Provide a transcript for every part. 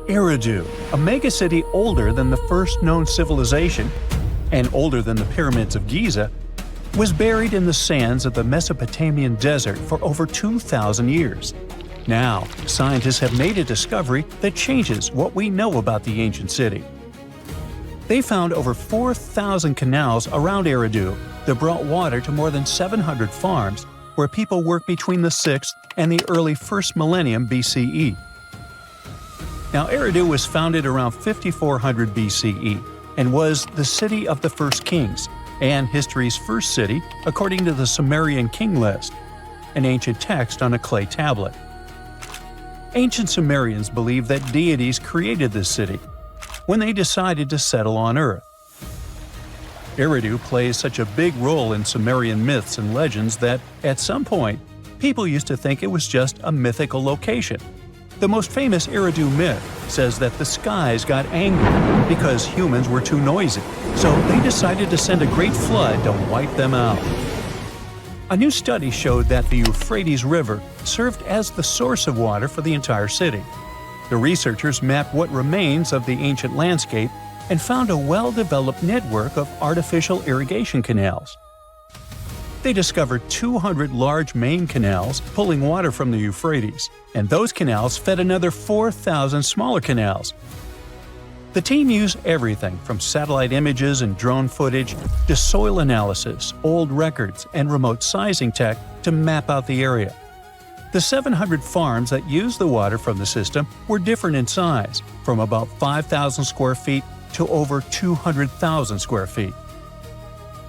Eridu, a megacity older than the first known civilization and older than the pyramids of Giza, was buried in the sands of the Mesopotamian desert for over 2,000 years. Now, scientists have made a discovery that changes what we know about the ancient city. They found over 4,000 canals around Eridu that brought water to more than 700 farms where people worked between the 6th and the early 1st millennium BCE. Now, Eridu was founded around 5400 BCE and was the city of the first kings and history's first city according to the Sumerian king list, an ancient text on a clay tablet. Ancient Sumerians believed that deities created this city when they decided to settle on Earth. Eridu plays such a big role in Sumerian myths and legends that, at some point, people used to think it was just a mythical location. The most famous Eridu myth says that the skies got angry because humans were too noisy, so they decided to send a great flood to wipe them out. A new study showed that the Euphrates River served as the source of water for the entire city. The researchers mapped what remains of the ancient landscape and found a well-developed network of artificial irrigation canals. They discovered 200 large main canals pulling water from the Euphrates, and those canals fed another 4,000 smaller canals. The team used everything from satellite images and drone footage to soil analysis, old records, and remote sizing tech to map out the area. The 700 farms that used the water from the system were different in size, from about 5,000 square feet to over 200,000 square feet.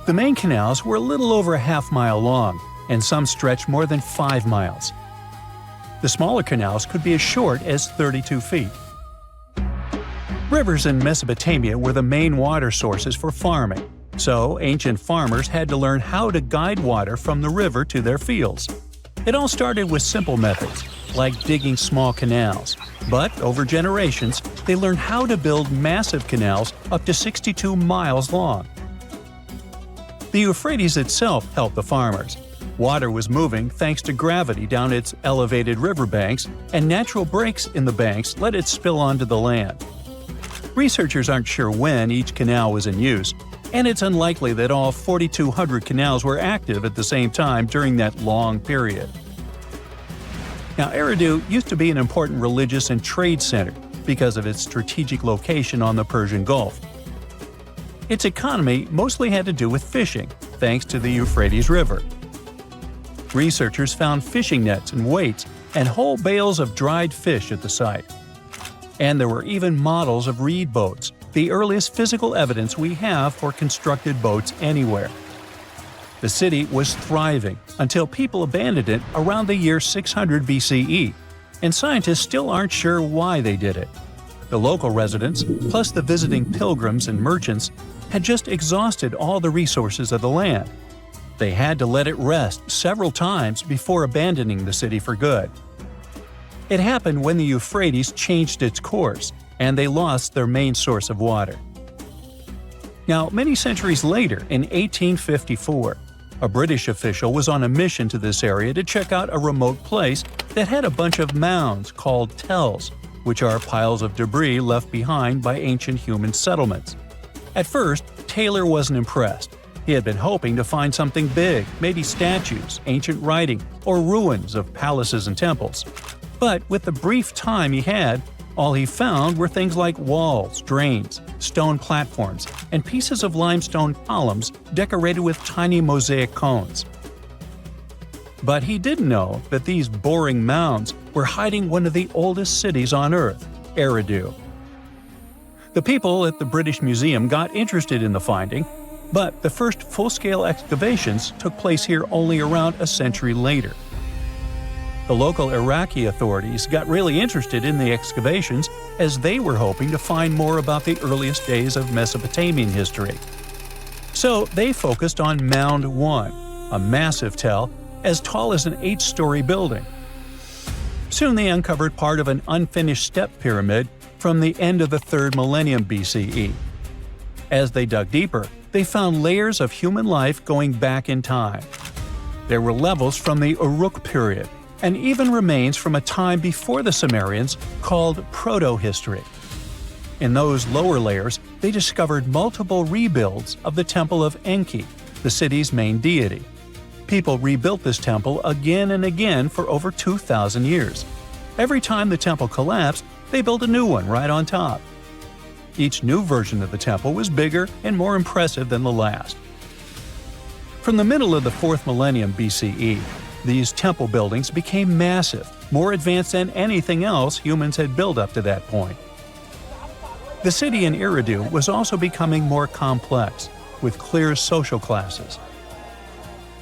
The main canals were a little over a half-mile long, and some stretched more than 5 miles. The smaller canals could be as short as 32 feet. Rivers in Mesopotamia were the main water sources for farming, so ancient farmers had to learn how to guide water from the river to their fields. It all started with simple methods, like digging small canals, but over generations, they learned how to build massive canals up to 62 miles long. The Euphrates itself helped the farmers. Water was moving thanks to gravity down its elevated riverbanks, and natural breaks in the banks let it spill onto the land. Researchers aren't sure when each canal was in use, and it's unlikely that all 4,200 canals were active at the same time during that long period. Now, Eridu used to be an important religious and trade center because of its strategic location on the Persian Gulf. Its economy mostly had to do with fishing, thanks to the Euphrates River. Researchers found fishing nets and weights and whole bales of dried fish at the site. And there were even models of reed boats, the earliest physical evidence we have for constructed boats anywhere. The city was thriving until people abandoned it around the year 600 BCE, and scientists still aren't sure why they did it. The local residents, plus the visiting pilgrims and merchants, had just exhausted all the resources of the land. They had to let it rest several times before abandoning the city for good. It happened when the Euphrates changed its course, and they lost their main source of water. Now, many centuries later, in 1854, a British official was on a mission to this area to check out a remote place that had a bunch of mounds called tells, which are piles of debris left behind by ancient human settlements. At first, Taylor wasn't impressed. He had been hoping to find something big, maybe statues, ancient writing, or ruins of palaces and temples. But with the brief time he had, all he found were things like walls, drains, stone platforms, and pieces of limestone columns decorated with tiny mosaic cones. But he didn't know that these boring mounds were hiding one of the oldest cities on Earth, Eridu. The people at the British Museum got interested in the finding, but the first full-scale excavations took place here only around a century later. The local Iraqi authorities got really interested in the excavations as they were hoping to find more about the earliest days of Mesopotamian history. So they focused on Mound 1, a massive tell as tall as an 8-story building. Soon they uncovered part of an unfinished step pyramid from the end of the 3rd millennium BCE. As they dug deeper, they found layers of human life going back in time. There were levels from the Uruk period, and even remains from a time before the Sumerians called proto-history. In those lower layers, they discovered multiple rebuilds of the Temple of Enki, the city's main deity. People rebuilt this temple again and again for over 2,000 years. Every time the temple collapsed, they built a new one right on top. Each new version of the temple was bigger and more impressive than the last. From the middle of the 4th millennium BCE, these temple buildings became massive, more advanced than anything else humans had built up to that point. The city in Eridu was also becoming more complex, with clear social classes.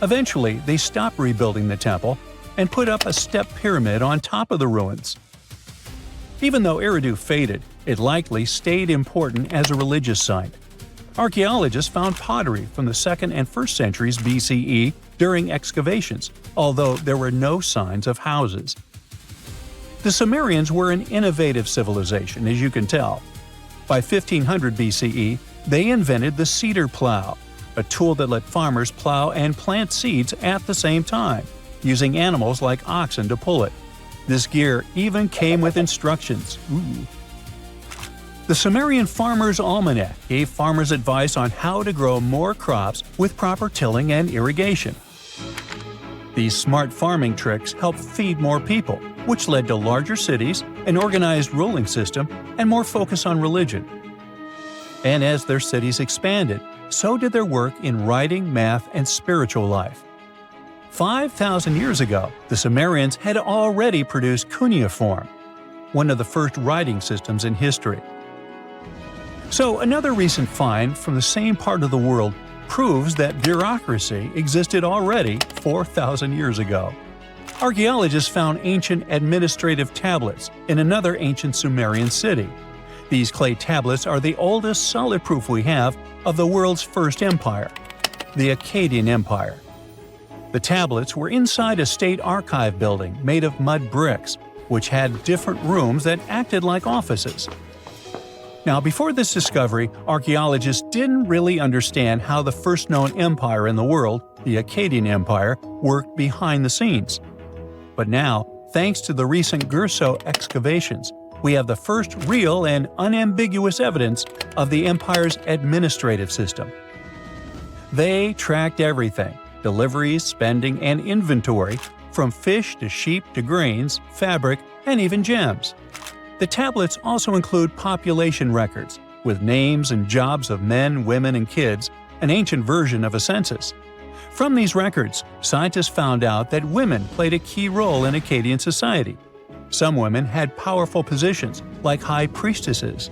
Eventually, they stopped rebuilding the temple and put up a step pyramid on top of the ruins. Even though Eridu faded, it likely stayed important as a religious site. Archaeologists found pottery from the 2nd and 1st centuries BCE during excavations, although there were no signs of houses. The Sumerians were an innovative civilization, as you can tell. By 1500 BCE, they invented the cedar plow, a tool that let farmers plow and plant seeds at the same time, using animals like oxen to pull it. This gear even came with instructions. Ooh. The Sumerian Farmer's Almanac gave farmers advice on how to grow more crops with proper tilling and irrigation. These smart farming tricks helped feed more people, which led to larger cities, an organized ruling system, and more focus on religion. And as their cities expanded, so did their work in writing, math, and spiritual life. 5,000 years ago, the Sumerians had already produced cuneiform, one of the first writing systems in history. So another recent find from the same part of the world proves that bureaucracy existed already 4,000 years ago. Archaeologists found ancient administrative tablets in another ancient Sumerian city. These clay tablets are the oldest solid proof we have of the world's first empire, the Akkadian Empire. The tablets were inside a state archive building made of mud bricks, which had different rooms that acted like offices. Now, before this discovery, archaeologists didn't really understand how the first known empire in the world, the Akkadian Empire, worked behind the scenes. But now, thanks to the recent Gerso excavations, we have the first real and unambiguous evidence of the empire's administrative system. They tracked everything – deliveries, spending, and inventory, from fish to sheep to grains, fabric, and even gems. The tablets also include population records, with names and jobs of men, women, and kids, an ancient version of a census. From these records, scientists found out that women played a key role in Akkadian society. Some women had powerful positions, like high priestesses.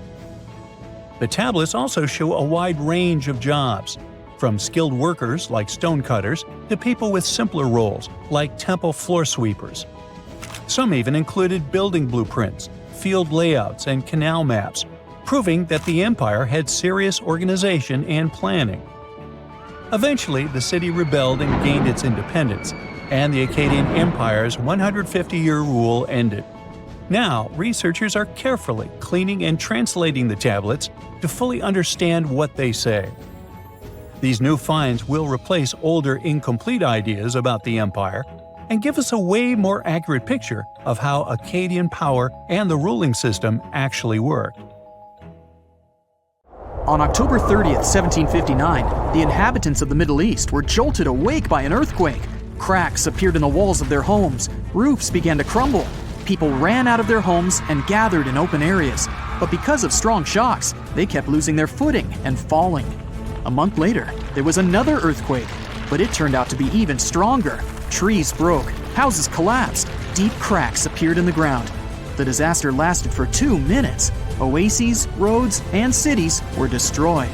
The tablets also show a wide range of jobs, from skilled workers like stonecutters to people with simpler roles like temple floor sweepers. Some even included building blueprints, field layouts, and canal maps, proving that the empire had serious organization and planning. Eventually, the city rebelled and gained its independence, and the Akkadian Empire's 150-year rule ended. Now, researchers are carefully cleaning and translating the tablets to fully understand what they say. These new finds will replace older, incomplete ideas about the empire and give us a way more accurate picture of how Akkadian power and the ruling system actually worked. On October 30th, 1759, the inhabitants of the Middle East were jolted awake by an earthquake. Cracks appeared in the walls of their homes, roofs began to crumble. People ran out of their homes and gathered in open areas. But because of strong shocks, they kept losing their footing and falling. A month later, there was another earthquake, but it turned out to be even stronger. Trees broke, houses collapsed, deep cracks appeared in the ground. The disaster lasted for 2 minutes. Oases, roads, and cities were destroyed.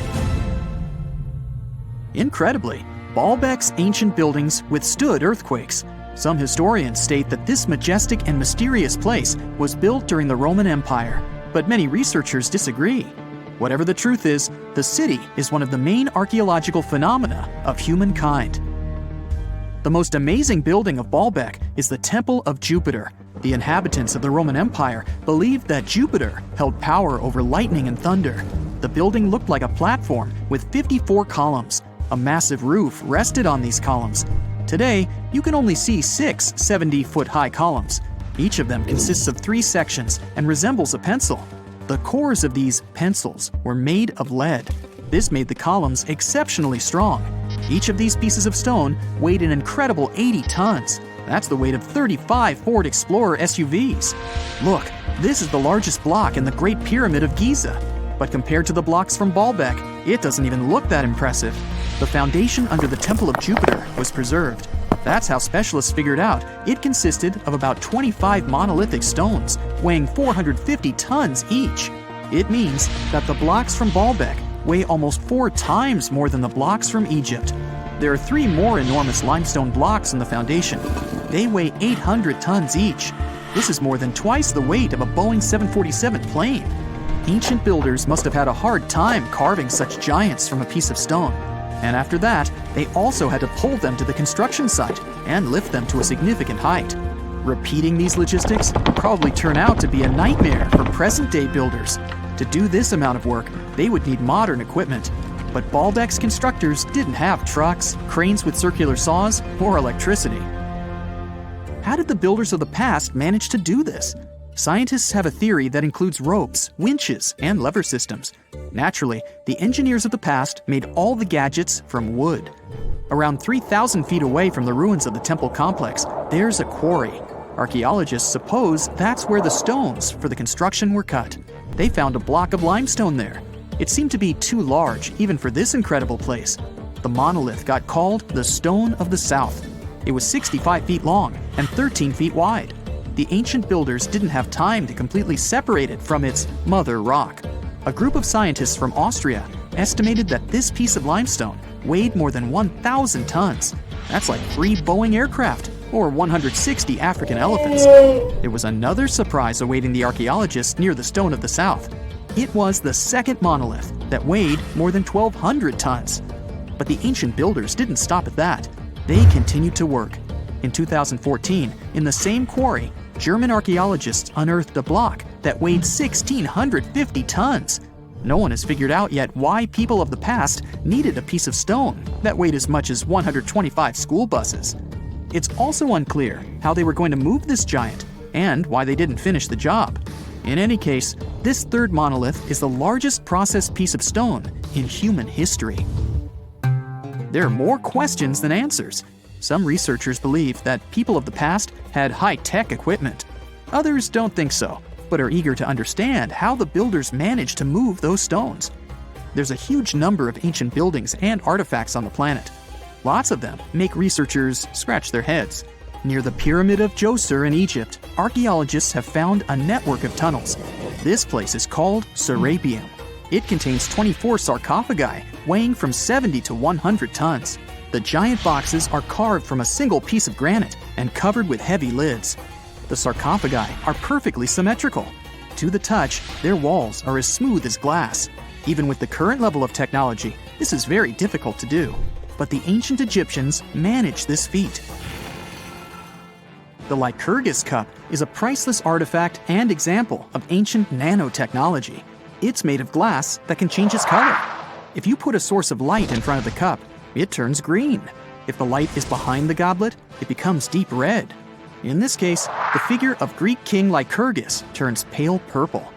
Incredibly, Baalbek's ancient buildings withstood earthquakes. Some historians state that this majestic and mysterious place was built during the Roman Empire, but many researchers disagree. Whatever the truth is, the city is one of the main archaeological phenomena of humankind. The most amazing building of Baalbek is the Temple of Jupiter. The inhabitants of the Roman Empire believed that Jupiter held power over lightning and thunder. The building looked like a platform with 54 columns. A massive roof rested on these columns. Today, you can only see 6 70-foot-high columns. Each of them consists of 3 sections and resembles a pencil. The cores of these pencils were made of lead. This made the columns exceptionally strong. Each of these pieces of stone weighed an incredible 80 tons. That's the weight of 35 Ford Explorer SUVs. Look, this is the largest block in the Great Pyramid of Giza. But compared to the blocks from Baalbek, it doesn't even look that impressive. The foundation under the Temple of Jupiter was preserved. That's how specialists figured out it consisted of about 25 monolithic stones, weighing 450 tons each. It means that the blocks from Baalbek weigh almost 4 times more than the blocks from Egypt. There are 3 more enormous limestone blocks in the foundation. They weigh 800 tons each. This is more than twice the weight of a Boeing 747 plane. Ancient builders must have had a hard time carving such giants from a piece of stone. And after that, they also had to pull them to the construction site and lift them to a significant height. Repeating these logistics would probably turn out to be a nightmare for present-day builders. To do this amount of work, they would need modern equipment. But Baalbek's constructors didn't have trucks, cranes with circular saws, or electricity. How did the builders of the past manage to do this? Scientists have a theory that includes ropes, winches, and lever systems. Naturally, the engineers of the past made all the gadgets from wood. Around 3,000 feet away from the ruins of the temple complex, there's a quarry. Archaeologists suppose that's where the stones for the construction were cut. They found a block of limestone there. It seemed to be too large, even for this incredible place. The monolith got called the Stone of the South. It was 65 feet long and 13 feet wide. The ancient builders didn't have time to completely separate it from its mother rock. A group of scientists from Austria estimated that this piece of limestone weighed more than 1,000 tons. That's like 3 Boeing aircraft or 160 African elephants. There was another surprise awaiting the archaeologists near the Stone of the South. It was the second monolith that weighed more than 1,200 tons. But the ancient builders didn't stop at that. They continued to work. In 2014, in the same quarry, German archaeologists unearthed a block that weighed 1,650 tons. No one has figured out yet why people of the past needed a piece of stone that weighed as much as 125 school buses. It's also unclear how they were going to move this giant and why they didn't finish the job. In any case, this third monolith is the largest processed piece of stone in human history. There are more questions than answers. Some researchers believe that people of the past had high-tech equipment. Others don't think so, but are eager to understand how the builders managed to move those stones. There's a huge number of ancient buildings and artifacts on the planet. Lots of them make researchers scratch their heads. Near the Pyramid of Djoser in Egypt, archaeologists have found a network of tunnels. This place is called Serapeum. It contains 24 sarcophagi weighing from 70 to 100 tons. The giant boxes are carved from a single piece of granite and covered with heavy lids. The sarcophagi are perfectly symmetrical. To the touch, their walls are as smooth as glass. Even with the current level of technology, this is very difficult to do. But the ancient Egyptians managed this feat. The Lycurgus cup is a priceless artifact and example of ancient nanotechnology. It's made of glass that can change its color. If you put a source of light in front of the cup, it turns green. If the light is behind the goblet, it becomes deep red. In this case, the figure of Greek king Lycurgus turns pale purple.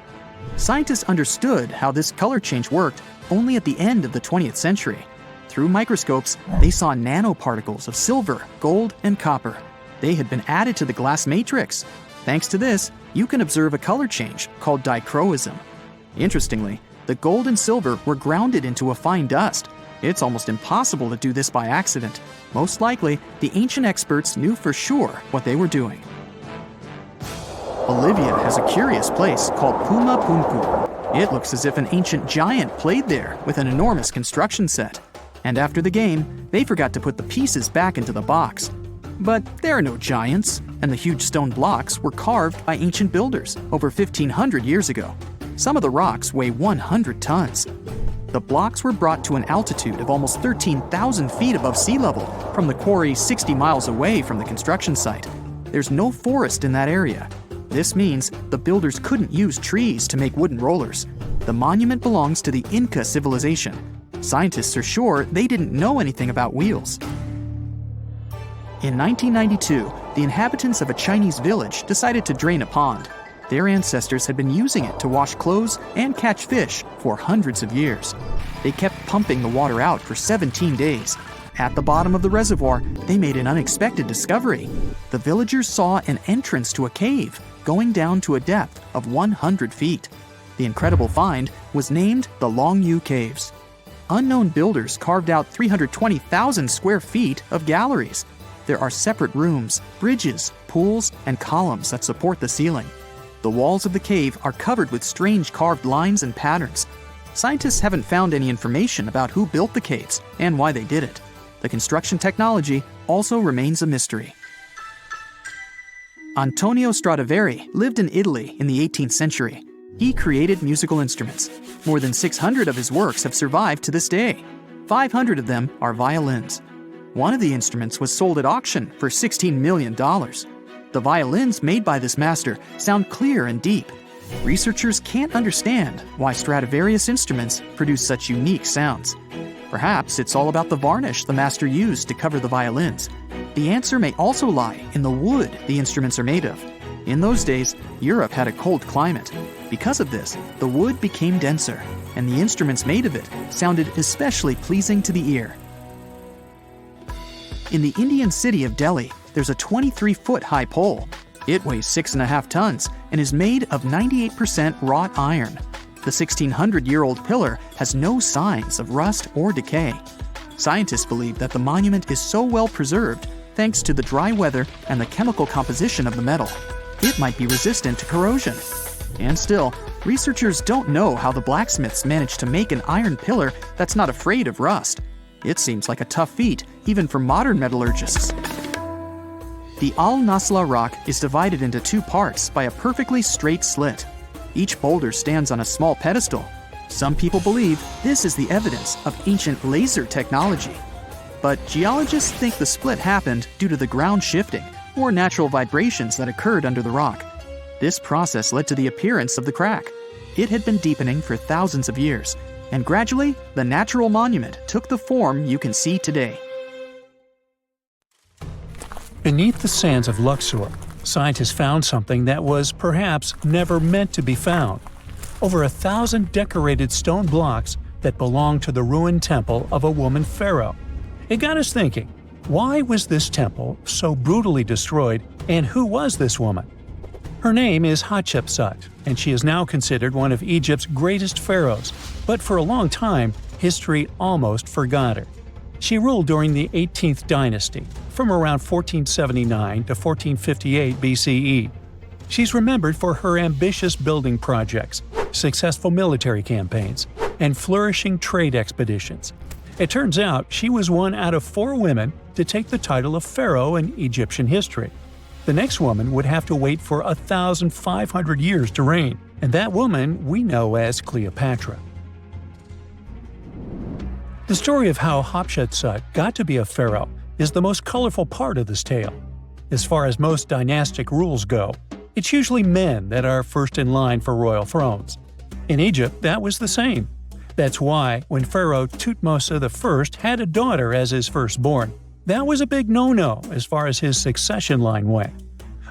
Scientists understood how this color change worked only at the end of the 20th century. Through microscopes, they saw nanoparticles of silver, gold, and copper. They had been added to the glass matrix. Thanks to this, you can observe a color change called dichroism. Interestingly, the gold and silver were grounded into a fine dust. It's almost impossible to do this by accident. Most likely, the ancient experts knew for sure what they were doing. Bolivia has a curious place called Puma Punku. It looks as if an ancient giant played there with an enormous construction set. And after the game, they forgot to put the pieces back into the box. But there are no giants, and the huge stone blocks were carved by ancient builders over 1,500 years ago. Some of the rocks weigh 100 tons. The blocks were brought to an altitude of almost 13,000 feet above sea level from the quarry 60 miles away from the construction site. There's no forest in that area. This means the builders couldn't use trees to make wooden rollers. The monument belongs to the Inca civilization. Scientists are sure they didn't know anything about wheels. In 1992, the inhabitants of a Chinese village decided to drain a pond. Their ancestors had been using it to wash clothes and catch fish for hundreds of years. They kept pumping the water out for 17 days. At the bottom of the reservoir, they made an unexpected discovery. The villagers saw an entrance to a cave going down to a depth of 100 feet. The incredible find was named the Longyou Caves. Unknown builders carved out 320,000 square feet of galleries. There are separate rooms, bridges, pools, and columns that support the ceiling. The walls of the cave are covered with strange carved lines and patterns. Scientists haven't found any information about who built the caves and why they did it. The construction technology also remains a mystery. Antonio Stradivari lived in Italy in the 18th century. He created musical instruments. More than 600 of his works have survived to this day. 500 of them are violins. One of the instruments was sold at auction for $16 million. The violins made by this master sound clear and deep. Researchers can't understand why Stradivarius instruments produce such unique sounds. Perhaps it's all about the varnish the master used to cover the violins. The answer may also lie in the wood the instruments are made of. In those days, Europe had a cold climate. Because of this, the wood became denser, and the instruments made of it sounded especially pleasing to the ear. In the Indian city of Delhi, there's a 23-foot-high pole. It weighs 6.5 tons and is made of 98% wrought iron. The 1,600-year-old pillar has no signs of rust or decay. Scientists believe that the monument is so well preserved thanks to the dry weather and the chemical composition of the metal. It might be resistant to corrosion. And still, researchers don't know how the blacksmiths managed to make an iron pillar that's not afraid of rust. It seems like a tough feat, even for modern metallurgists. The Al-Nasla rock is divided into two parts by a perfectly straight slit. Each boulder stands on a small pedestal. Some people believe this is the evidence of ancient laser technology. But geologists think the split happened due to the ground shifting or natural vibrations that occurred under the rock. This process led to the appearance of the crack. It had been deepening for thousands of years, and gradually, the natural monument took the form you can see today. Beneath the sands of Luxor, scientists found something that was perhaps never meant to be found. Over 1,000 decorated stone blocks that belonged to the ruined temple of a woman pharaoh. It got us thinking, why was this temple so brutally destroyed, and who was this woman? Her name is Hatshepsut, and she is now considered one of Egypt's greatest pharaohs, but for a long time, history almost forgot her. She ruled during the 18th dynasty, from around 1479 to 1458 BCE. She's remembered for her ambitious building projects, successful military campaigns, and flourishing trade expeditions. It turns out she was one out of 4 women to take the title of pharaoh in Egyptian history. The next woman would have to wait for 1,500 years to reign, and that woman we know as Cleopatra. The story of how Hatshepsut got to be a pharaoh is the most colorful part of this tale. As far as most dynastic rules go, it's usually men that are first in line for royal thrones. In Egypt, that was the same. That's why, when Pharaoh Thutmose I had a daughter as his firstborn, that was a big no-no as far as his succession line went.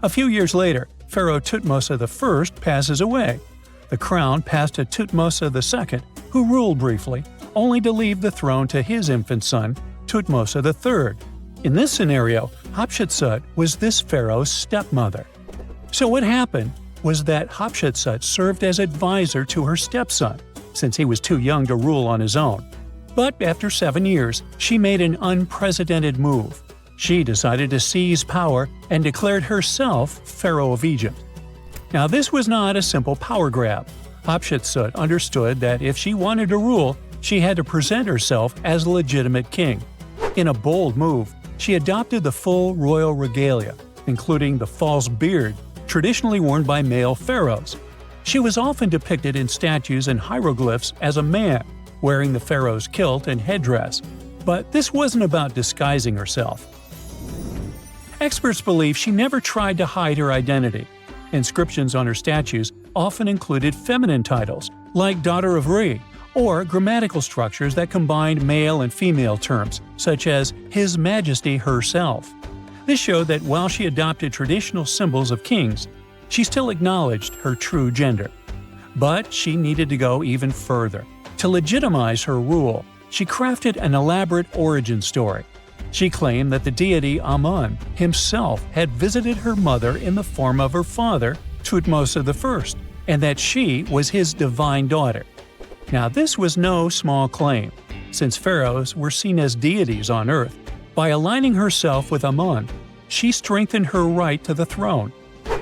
A few years later, Pharaoh Thutmose I passes away. The crown passed to Thutmose II, who ruled briefly, only to leave the throne to his infant son, Thutmose III. In this scenario, Hatshepsut was this pharaoh's stepmother. So what happened was that Hatshepsut served as advisor to her stepson, since he was too young to rule on his own. But after 7 years, she made an unprecedented move. She decided to seize power and declared herself Pharaoh of Egypt. Now this was not a simple power grab. Hatshepsut understood that if she wanted to rule, she had to present herself as a legitimate king. In a bold move, she adopted the full royal regalia, including the false beard traditionally worn by male pharaohs. She was often depicted in statues and hieroglyphs as a man, wearing the pharaoh's kilt and headdress. But this wasn't about disguising herself. Experts believe she never tried to hide her identity. Inscriptions on her statues often included feminine titles, like Daughter of Re, or grammatical structures that combined male and female terms, such as His Majesty herself. This showed that while she adopted traditional symbols of kings, she still acknowledged her true gender. But she needed to go even further. To legitimize her rule, she crafted an elaborate origin story. She claimed that the deity Amun himself had visited her mother in the form of her father, Thutmose I, and that she was his divine daughter. Now, this was no small claim, since pharaohs were seen as deities on earth. By aligning herself with Amun, she strengthened her right to the throne.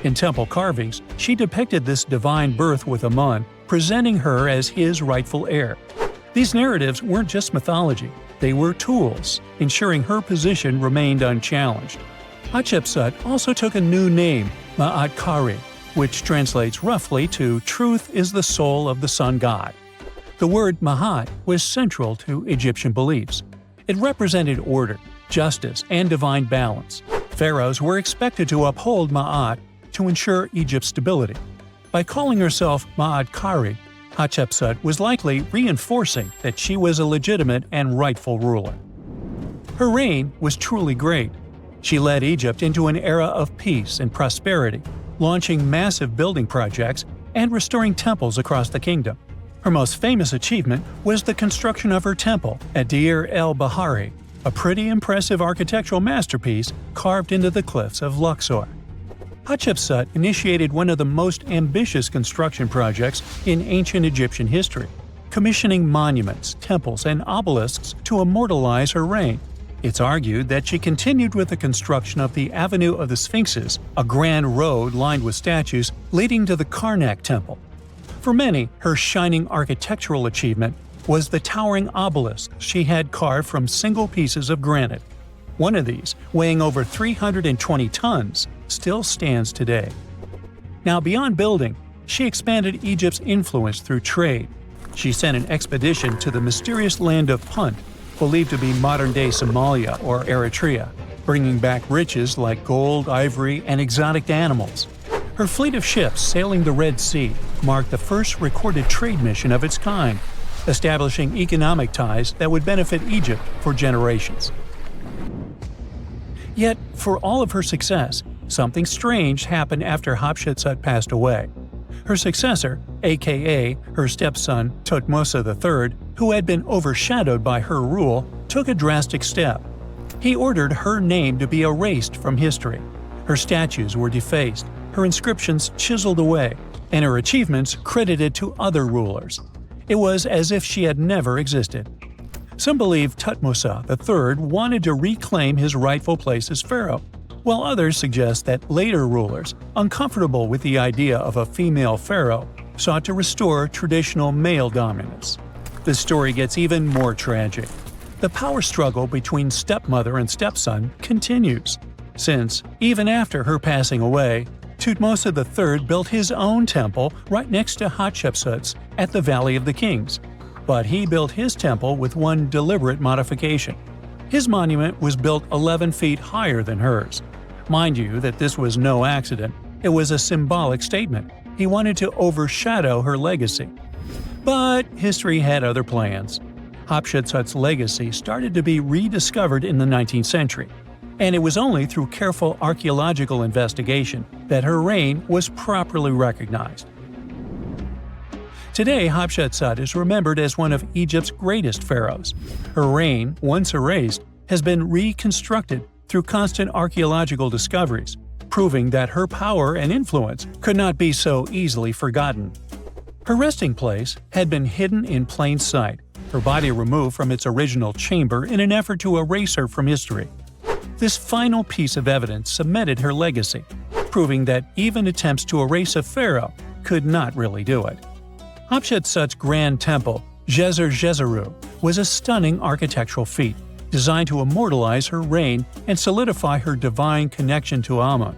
In temple carvings, she depicted this divine birth with Amun, presenting her as his rightful heir. These narratives weren't just mythology, they were tools, ensuring her position remained unchallenged. Hatshepsut also took a new name, Maatkare, which translates roughly to "truth is the soul of the sun god." The word Mahat was central to Egyptian beliefs. It represented order, justice, and divine balance. Pharaohs were expected to uphold Ma'at to ensure Egypt's stability. By calling herself Maatkare, Hatshepsut was likely reinforcing that she was a legitimate and rightful ruler. Her reign was truly great. She led Egypt into an era of peace and prosperity, launching massive building projects and restoring temples across the kingdom. Her most famous achievement was the construction of her temple at Deir el-Bahari, a pretty impressive architectural masterpiece carved into the cliffs of Luxor. Hatshepsut initiated one of the most ambitious construction projects in ancient Egyptian history, commissioning monuments, temples, and obelisks to immortalize her reign. It's argued that she continued with the construction of the Avenue of the Sphinxes, a grand road lined with statues leading to the Karnak Temple. For many, her shining architectural achievement was the towering obelisk she had carved from single pieces of granite. One of these, weighing over 320 tons, still stands today. Now, beyond building, she expanded Egypt's influence through trade. She sent an expedition to the mysterious land of Punt, believed to be modern-day Somalia or Eritrea, bringing back riches like gold, ivory, and exotic animals. Her fleet of ships sailing the Red Sea marked the first recorded trade mission of its kind, establishing economic ties that would benefit Egypt for generations. Yet, for all of her success, something strange happened after Hatshepsut passed away. Her successor, aka her stepson Thutmose III, who had been overshadowed by her rule, took a drastic step. He ordered her name to be erased from history. Her statues were defaced, her inscriptions chiseled away, and her achievements credited to other rulers. It was as if she had never existed. Some believe Thutmose III wanted to reclaim his rightful place as pharaoh, while others suggest that later rulers, uncomfortable with the idea of a female pharaoh, sought to restore traditional male dominance. The story gets even more tragic. The power struggle between stepmother and stepson continues, since, even after her passing away, Thutmose III built his own temple right next to Hatshepsut's at the Valley of the Kings. But he built his temple with one deliberate modification. His monument was built 11 feet higher than hers. Mind you that this was no accident, it was a symbolic statement. He wanted to overshadow her legacy. But history had other plans. Hatshepsut's legacy started to be rediscovered in the 19th century, and it was only through careful archaeological investigation that her reign was properly recognized. Today, Hatshepsut is remembered as one of Egypt's greatest pharaohs. Her reign, once erased, has been reconstructed through constant archaeological discoveries, proving that her power and influence could not be so easily forgotten. Her resting place had been hidden in plain sight, her body removed from its original chamber in an effort to erase her from history. This final piece of evidence cemented her legacy, proving that even attempts to erase a pharaoh could not really do it. Hatshepsut's grand temple, Djeser-Djeseru, was a stunning architectural feat, designed to immortalize her reign and solidify her divine connection to Amun.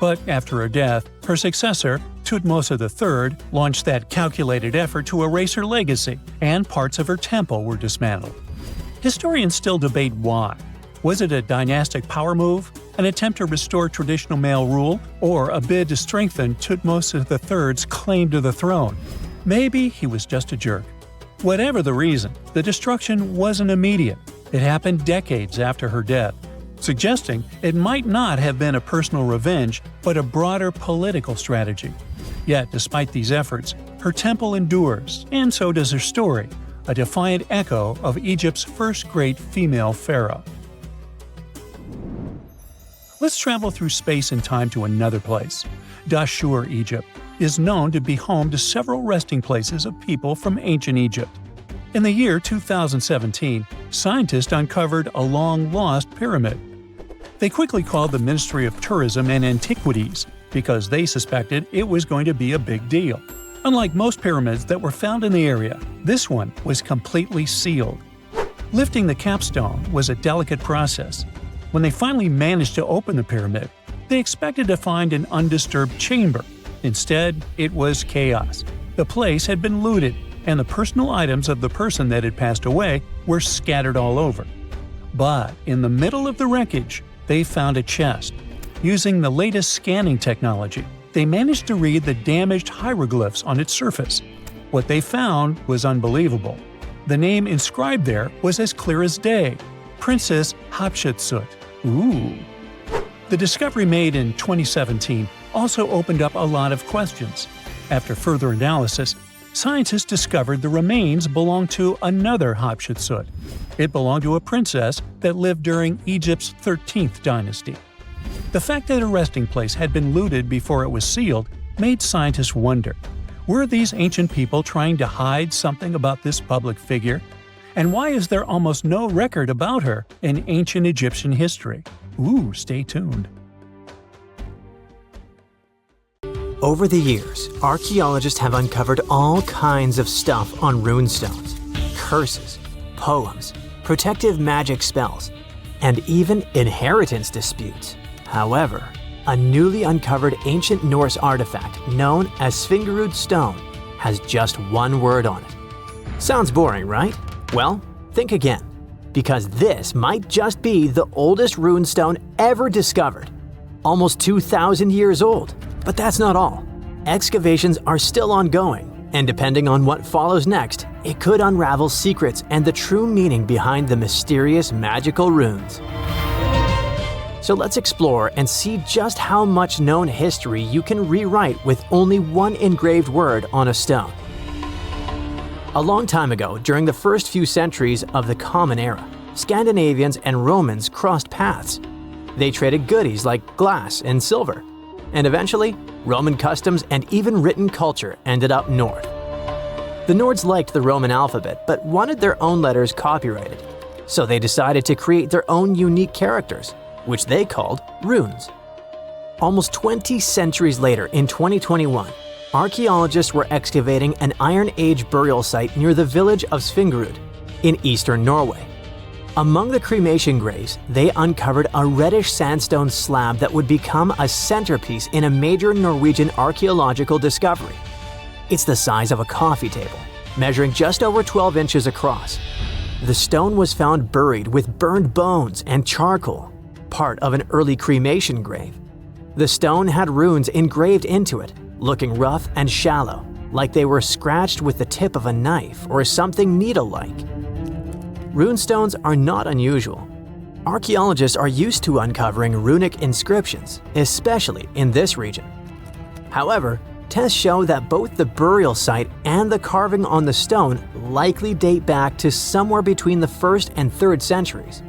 But after her death, her successor, Thutmose III, launched that calculated effort to erase her legacy, and parts of her temple were dismantled. Historians still debate why. Was it a dynastic power move, an attempt to restore traditional male rule, or a bid to strengthen Thutmose III's claim to the throne? Maybe he was just a jerk. Whatever the reason, the destruction wasn't immediate. It happened decades after her death. suggesting it might not have been a personal revenge but a broader political strategy. Yet, despite these efforts, her temple endures, and so does her story, a defiant echo of Egypt's first great female pharaoh. Let's travel through space and time to another place. Dashur, Egypt, is known to be home to several resting places of people from ancient Egypt. In the year 2017, scientists uncovered a long-lost pyramid. They quickly called the Ministry of Tourism and Antiquities because they suspected it was going to be a big deal. Unlike most pyramids that were found in the area, this one was completely sealed. Lifting the capstone was a delicate process. When they finally managed to open the pyramid, they expected to find an undisturbed chamber. Instead, it was chaos. The place had been looted, and the personal items of the person that had passed away were scattered all over. But in the middle of the wreckage, they found a chest. Using the latest scanning technology, they managed to read the damaged hieroglyphs on its surface. What they found was unbelievable. The name inscribed there was as clear as day: Princess Hatshepsut. Ooh. The discovery made in 2017 also opened up a lot of questions. After further analysis, scientists discovered the remains belonged to another Hatshepsut. It belonged to a princess that lived during Egypt's 13th dynasty. The fact that a resting place had been looted before it was sealed made scientists wonder, were these ancient people trying to hide something about this public figure? And why is there almost no record about her in ancient Egyptian history? Ooh, stay tuned. Over the years, archaeologists have uncovered all kinds of stuff on runestones: curses, poems, protective magic spells, and even inheritance disputes. However, a newly uncovered ancient Norse artifact known as Sfingerud stone has just one word on it. Sounds boring, right? Well, think again, because this might just be the oldest runestone ever discovered, almost 2,000 years old. But that's not all. Excavations are still ongoing, and depending on what follows next, it could unravel secrets and the true meaning behind the mysterious magical runes. So let's explore and see just how much known history you can rewrite with only one engraved word on a stone. A long time ago, during the first few centuries of the Common Era, Scandinavians and Romans crossed paths. They traded goodies like glass and silver, and eventually, Roman customs and even written culture ended up north. The Nords liked the Roman alphabet but wanted their own letters copyrighted, so they decided to create their own unique characters, which they called runes. Almost 20 centuries later, in 2021, archaeologists were excavating an Iron Age burial site near the village of Sfingerud in eastern Norway. Among the cremation graves, they uncovered a reddish sandstone slab that would become a centerpiece in a major Norwegian archaeological discovery. It's the size of a coffee table, measuring just over 12 inches across. The stone was found buried with burned bones and charcoal, part of an early cremation grave. The stone had runes engraved into it, looking rough and shallow, like they were scratched with the tip of a knife or something needle-like. Runestones are not unusual. Archaeologists are used to uncovering runic inscriptions, especially in this region. However, tests show that both the burial site and the carving on the stone likely date back to somewhere between the 1st and 3rd centuries.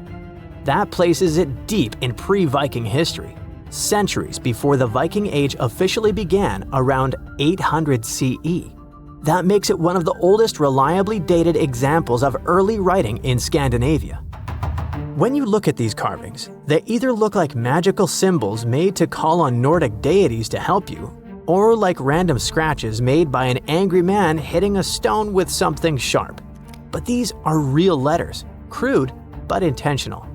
That places it deep in pre-Viking history, centuries before the Viking Age officially began around 800 CE. That makes it one of the oldest reliably dated examples of early writing in Scandinavia. When you look at these carvings, they either look like magical symbols made to call on Nordic deities to help you, or like random scratches made by an angry man hitting a stone with something sharp. But these are real letters, crude but intentional.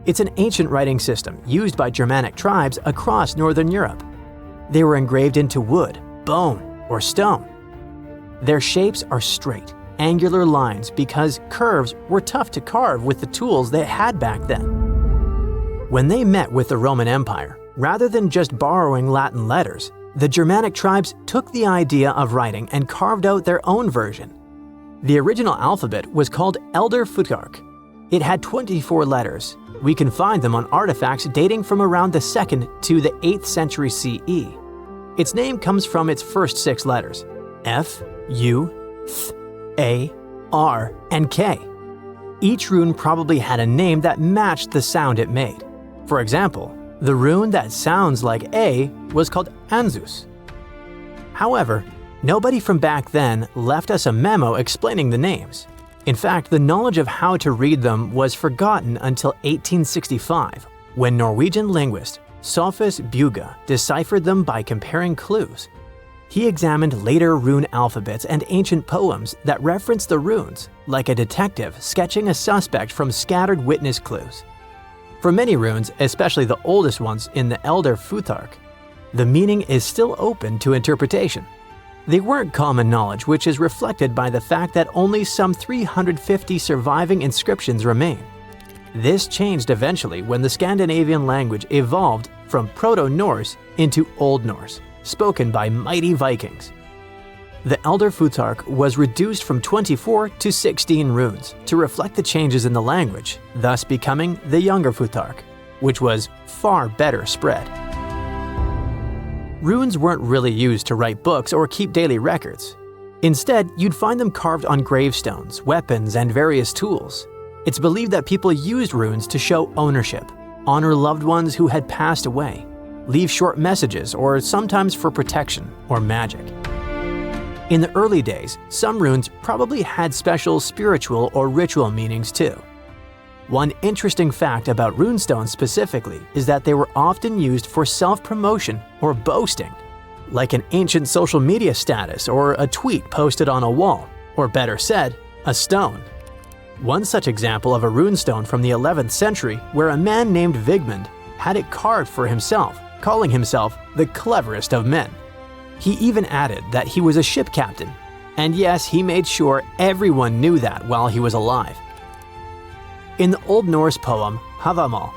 It's an ancient writing system used by Germanic tribes across Northern Europe. They were engraved into wood, bone, or stone. Their shapes are straight, angular lines because curves were tough to carve with the tools they had back then. When they met with the Roman Empire, rather than just borrowing Latin letters, the Germanic tribes took the idea of writing and carved out their own version. The original alphabet was called Elder Futhark. It had 24 letters, we can find them on artifacts dating from around the 2nd to the 8th century CE. Its name comes from its first 6 letters: F, U, Th, A, R, and K. Each rune probably had a name that matched the sound it made. For example, the rune that sounds like A was called Anzus. However, nobody from back then left us a memo explaining the names. In fact, the knowledge of how to read them was forgotten until 1865, when Norwegian linguist Sophus Bugge deciphered them by comparing clues. He examined later rune alphabets and ancient poems that referenced the runes, like a detective sketching a suspect from scattered witness clues. For many runes, especially the oldest ones in the Elder Futhark, the meaning is still open to interpretation. They weren't common knowledge, which is reflected by the fact that only some 350 surviving inscriptions remain. This changed eventually when the Scandinavian language evolved from Proto-Norse into Old Norse, spoken by mighty Vikings. The Elder Futhark was reduced from 24 to 16 runes to reflect the changes in the language, thus becoming the Younger Futhark, which was far better spread. Runes weren't really used to write books or keep daily records. Instead, you'd find them carved on gravestones, weapons, and various tools. It's believed that people used runes to show ownership, honor loved ones who had passed away, leave short messages, or sometimes for protection or magic. In the early days, some runes probably had special spiritual or ritual meanings too. One interesting fact about runestones specifically is that they were often used for self-promotion or boasting, like an ancient social media status or a tweet posted on a wall, or better said, a stone. One such example of a runestone from the 11th century where a man named Vigmund had it carved for himself, calling himself the cleverest of men. He even added that he was a ship captain, and yes, he made sure everyone knew that while he was alive. In the Old Norse poem Havamal,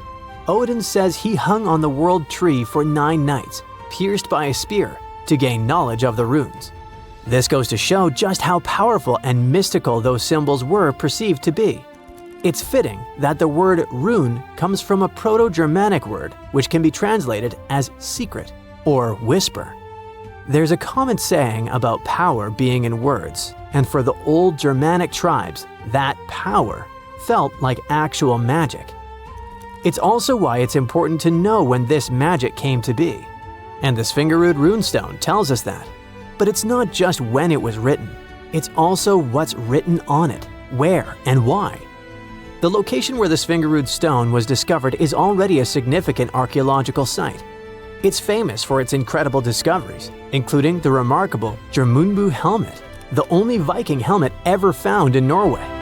Odin says he hung on the world tree for 9 nights, pierced by a spear, to gain knowledge of the runes. This goes to show just how powerful and mystical those symbols were perceived to be. It's fitting that the word rune comes from a Proto-Germanic word which can be translated as secret or whisper. There's a common saying about power being in words, and for the old Germanic tribes, that power felt like actual magic. It's also why it's important to know when this magic came to be. And the Svingerud runestone tells us that. But it's not just when it was written, it's also what's written on it, where and why. The location where the Svingerud stone was discovered is already a significant archaeological site. It's famous for its incredible discoveries, including the remarkable Jormungbu helmet, the only Viking helmet ever found in Norway.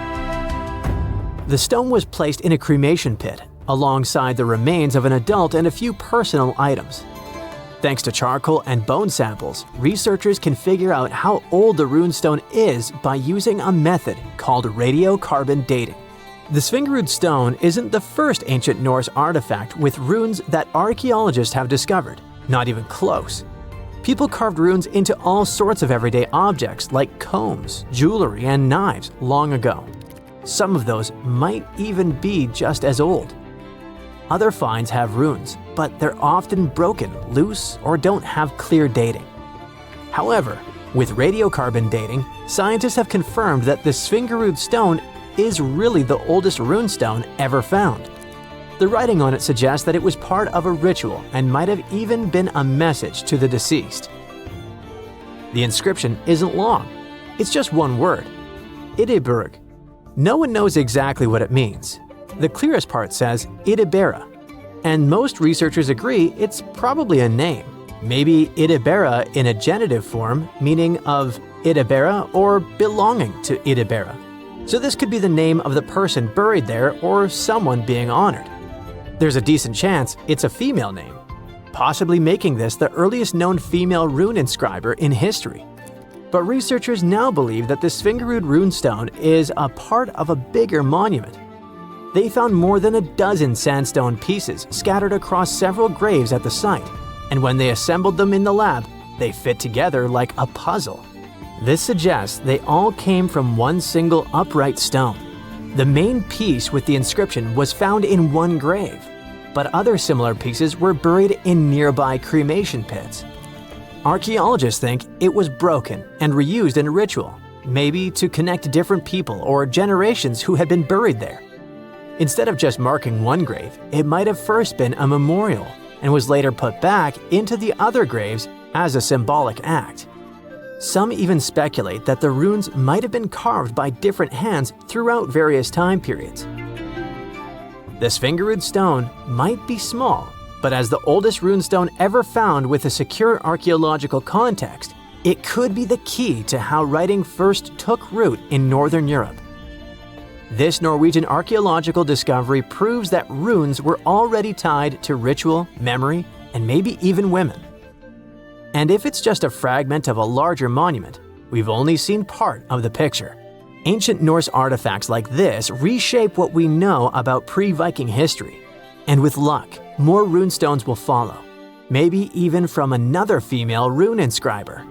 The stone was placed in a cremation pit, alongside the remains of an adult and a few personal items. Thanks to charcoal and bone samples, researchers can figure out how old the runestone is by using a method called radiocarbon dating. The Svingerud stone isn't the first ancient Norse artifact with runes that archaeologists have discovered, not even close. People carved runes into all sorts of everyday objects like combs, jewelry, and knives long ago. Some of those might even be just as old. Other finds have runes, but they're often broken, loose, or don't have clear dating. However, with radiocarbon dating, scientists have confirmed that the Svingerud stone is really the oldest runestone ever found. The writing on it suggests that it was part of a ritual and might have even been a message to the deceased. The inscription isn't long. It's just one word: Idiburg. No one knows exactly what it means. The clearest part says Idibera, and most researchers agree it's probably a name. Maybe Idibera in a genitive form, meaning of Idibera or belonging to Idibera. So this could be the name of the person buried there or someone being honored. There's a decent chance it's a female name, possibly making this the earliest known female rune inscriber in history. But researchers now believe that the Svingerud runestone is a part of a bigger monument. They found more than a dozen sandstone pieces scattered across several graves at the site, and when they assembled them in the lab, they fit together like a puzzle. This suggests they all came from one single upright stone. The main piece with the inscription was found in one grave, but other similar pieces were buried in nearby cremation pits. Archaeologists think it was broken and reused in a ritual, maybe to connect different people or generations who had been buried there. Instead of just marking one grave, it might have first been a memorial and was later put back into the other graves as a symbolic act. Some even speculate that the runes might have been carved by different hands throughout various time periods. The Svingerud stone might be small, but as the oldest runestone ever found with a secure archaeological context, it could be the key to how writing first took root in Northern Europe. This Norwegian archaeological discovery proves that runes were already tied to ritual, memory, and maybe even women. And if it's just a fragment of a larger monument, we've only seen part of the picture. Ancient Norse artifacts like this reshape what we know about pre-Viking history. And with luck, more runestones will follow, maybe even from another female rune inscriber.